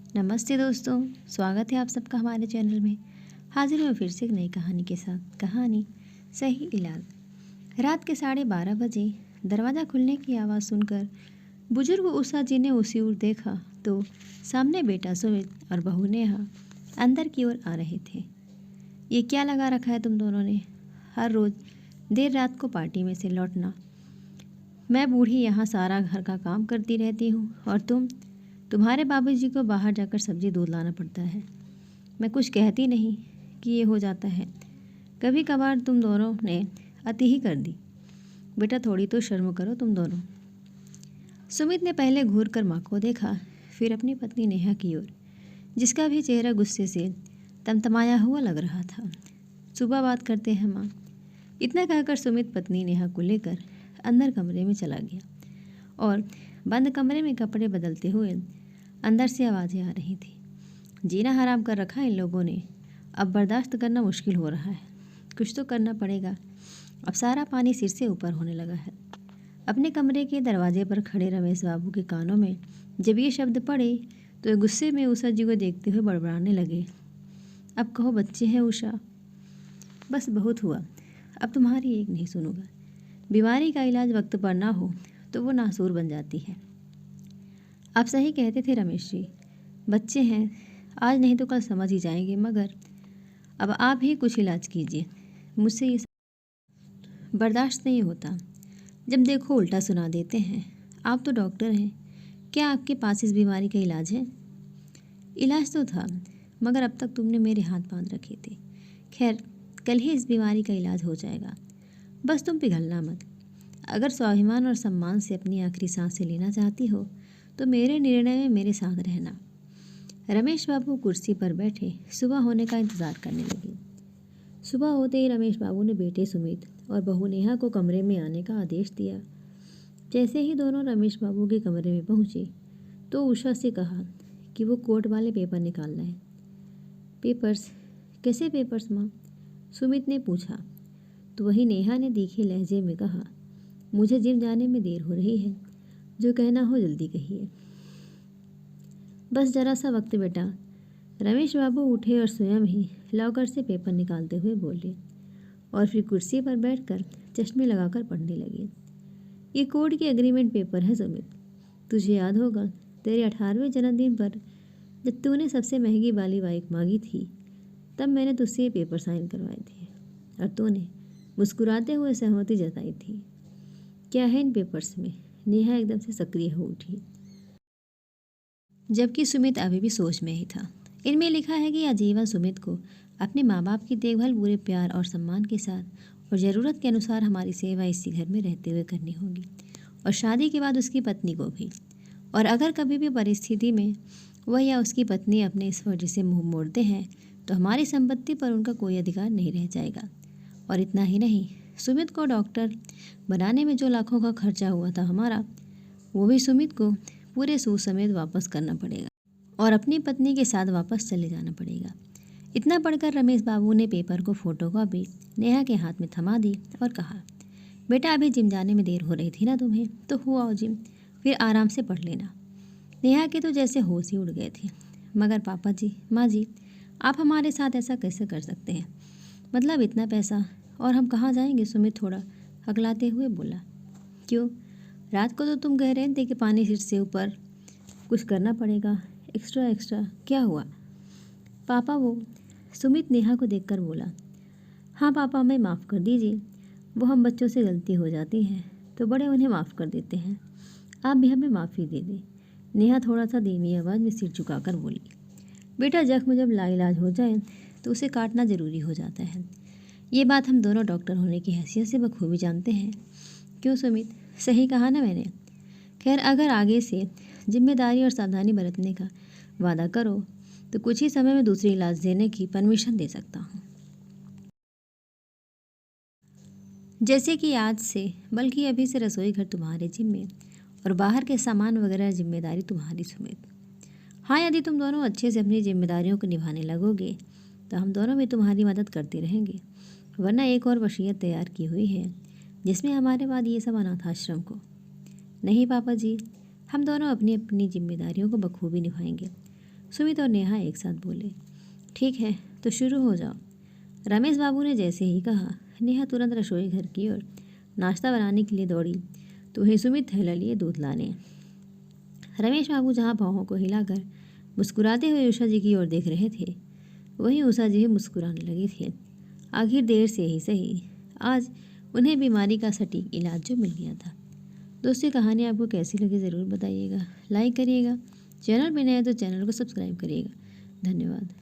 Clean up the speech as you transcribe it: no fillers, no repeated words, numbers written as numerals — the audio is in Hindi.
नमस्ते दोस्तों, स्वागत है आप सबका हमारे चैनल में। हाजिर हूँ फिर से एक नई कहानी के साथ। कहानी सही इलाज। रात के 12:30 बजे दरवाज़ा खुलने की आवाज़ सुनकर बुजुर्ग उषा जी ने उसी ओर देखा तो सामने बेटा सुमित और बहू नेहा अंदर की ओर आ रहे थे। ये क्या लगा रखा है तुम दोनों ने? हर रोज़ देर रात को पार्टी में से लौटना। मैं बूढ़ी यहाँ सारा घर का काम करती रहती हूँ और तुम्हारे बाबूजी को बाहर जाकर सब्जी दूध लाना पड़ता है। मैं कुछ कहती नहीं कि ये हो जाता है। कभी कभार तुम दोनों ने अति ही कर दी। बेटा थोड़ी तो शर्म करो तुम दोनों। सुमित ने पहले घूर कर माँ को देखा, फिर अपनी पत्नी नेहा की ओर, जिसका भी चेहरा गुस्से से तमतमाया हुआ लग रहा था। सुबह बात करते हैं माँ। इतना कहकर सुमित पत्नी नेहा को लेकर अंदर कमरे में चला गया और बंद कमरे में कपड़े बदलते हुए अंदर से आवाज़ें आ रही थी। जीना हराम कर रखा इन लोगों ने। अब बर्दाश्त करना मुश्किल हो रहा है। कुछ तो करना पड़ेगा। अब सारा पानी सिर से ऊपर होने लगा है। अपने कमरे के दरवाजे पर खड़े रमेश बाबू के कानों में जब ये शब्द पड़े तो गुस्से में उषा जी को देखते हुए बड़बड़ाने लगे। अब कहो बच्चे हैं उषा, बस बहुत हुआ। अब तुम्हारी एक नहीं सुनूंगा। बीमारी का इलाज वक्त पर ना हो तो वो नासूर बन जाती है। आप सही कहते थे रमेश जी, बच्चे हैं, आज नहीं तो कल समझ ही जाएंगे, मगर अब आप ही कुछ इलाज कीजिए। मुझसे ये बर्दाश्त नहीं होता। जब देखो उल्टा सुना देते हैं। आप तो डॉक्टर हैं, क्या आपके पास इस बीमारी का इलाज है? इलाज तो था, मगर अब तक तुमने मेरे हाथ बांध रखे थे। खैर, कल ही इस बीमारी का इलाज हो जाएगा। बस तुम पिघलना मत। अगर स्वाभिमान और सम्मान से अपनी आखिरी सांसें लेना चाहती हो तो मेरे निर्णय में मेरे साथ रहना। रमेश बाबू कुर्सी पर बैठे सुबह होने का इंतज़ार करने लगे। सुबह होते ही रमेश बाबू ने बेटे सुमित और बहू नेहा को कमरे में आने का आदेश दिया। जैसे ही दोनों रमेश बाबू के कमरे में पहुंचे तो उषा से कहा कि वो कोर्ट वाले पेपर निकालना है। पेपर्स? कैसे पेपर्स माँ? सुमित ने पूछा। तो वही नेहा ने तीखे लहजे में कहा, मुझे जिम जाने में देर हो रही है, जो कहना हो जल्दी कहिए। बस जरा सा वक्त बेटा। रमेश बाबू उठे और स्वयं ही लॉकर से पेपर निकालते हुए बोले और फिर कुर्सी पर बैठकर चश्मे लगाकर पढ़ने लगे। ये कोर्ट के एग्रीमेंट पेपर है सुमित। तुझे याद होगा तेरे 18वें जन्मदिन पर जब तूने सबसे महंगी वाली बाइक मांगी थी, तब मैंने तुझसे ये पेपर साइन करवाए थे और तूने मुस्कुराते हुए सहमति जताई थी। क्या है इन पेपर्स में? नेहा एकदम से सक्रिय हो उठी, जबकि सुमित अभी भी सोच में ही था। इनमें लिखा है कि आजीवन सुमित को अपने माँ बाप की देखभाल पूरे प्यार और सम्मान के साथ और ज़रूरत के अनुसार हमारी सेवा इसी घर में रहते हुए करनी होगी और शादी के बाद उसकी पत्नी को भी। और अगर कभी भी परिस्थिति में वह या उसकी पत्नी अपने इस फर्ज से मुंह मोड़ते हैं तो हमारी संपत्ति पर उनका कोई अधिकार नहीं रह जाएगा। और इतना ही नहीं, सुमित को डॉक्टर बनाने में जो लाखों का खर्चा हुआ था हमारा, वो भी सुमित को पूरे सूद समेत वापस करना पड़ेगा और अपनी पत्नी के साथ वापस चले जाना पड़ेगा। इतना पढ़कर रमेश बाबू ने पेपर को फोटोकॉपी नेहा के हाथ में थमा दी और कहा, बेटा अभी जिम जाने में देर हो रही थी ना तुम्हें, तो हुआ आओ जिम, फिर आराम से पढ़ लेना। नेहा के तो जैसे होश ही उड़ गए थे। मगर पापा जी, माँ जी, आप हमारे साथ ऐसा कैसे कर सकते हैं? मतलब इतना पैसा और हम कहाँ जाएंगे? सुमित थोड़ा हकलाते हुए बोला। क्यों? रात को तो तुम कह रहे थे कि पानी सिर से ऊपर कुछ करना पड़ेगा। एक्स्ट्रा एक्स्ट्रा क्या हुआ? पापा वो, सुमित नेहा को देखकर बोला। हाँ पापा, हमें माफ़ कर दीजिए। वो हम बच्चों से गलती हो जाती है तो बड़े उन्हें माफ़ कर देते हैं। आप भी हमें माफ़ी दे दें। नेहा थोड़ा सा धीमी आवाज़ में सिर झुकाकर बोली। बेटा जख्म जब लाइलाज हो जाए तो उसे काटना ज़रूरी हो जाता है। ये बात हम दोनों डॉक्टर होने की हैसियत से बखूबी जानते हैं। क्यों सुमित, सही कहा ना मैंने? खैर, अगर आगे से जिम्मेदारी और सावधानी बरतने का वादा करो तो कुछ ही समय में दूसरी इलाज देने की परमिशन दे सकता हूँ। जैसे कि आज से, बल्कि अभी से रसोई घर तुम्हारे जिम्मे और बाहर के सामान वगैरह जिम्मेदारी तुम्हारी सुमित। हाँ, यदि तुम दोनों अच्छे से अपनी जिम्मेदारियों को निभाने लगोगे तो हम दोनों भी तुम्हारी मदद करते रहेंगे। वरना एक और वसीयत तैयार की हुई है जिसमें हमारे बाद ये सब अनाथ आश्रम को। नहीं पापा जी, हम दोनों अपनी अपनी जिम्मेदारियों को बखूबी निभाएंगे। सुमित और नेहा एक साथ बोले। ठीक है, तो शुरू हो जाओ। रमेश बाबू ने जैसे ही कहा, नेहा तुरंत रसोई घर की ओर नाश्ता बनाने के लिए दौड़ी, तो वहीं सुमित थैला लिए दूध लाने। रमेश बाबू जहाँ पाँवों को हिलाकर मुस्कुराते हुए उषा जी की ओर देख रहे थे, वहीं उषा जी भी मुस्कुराने लगी थी। आखिर देर से ही सही, आज उन्हें बीमारी का सटीक इलाज जो मिल गया था। दोस्तों, कहानी आपको कैसी लगी ज़रूर बताइएगा। लाइक करिएगा, चैनल पर नए हैं तो चैनल को सब्सक्राइब करिएगा। धन्यवाद।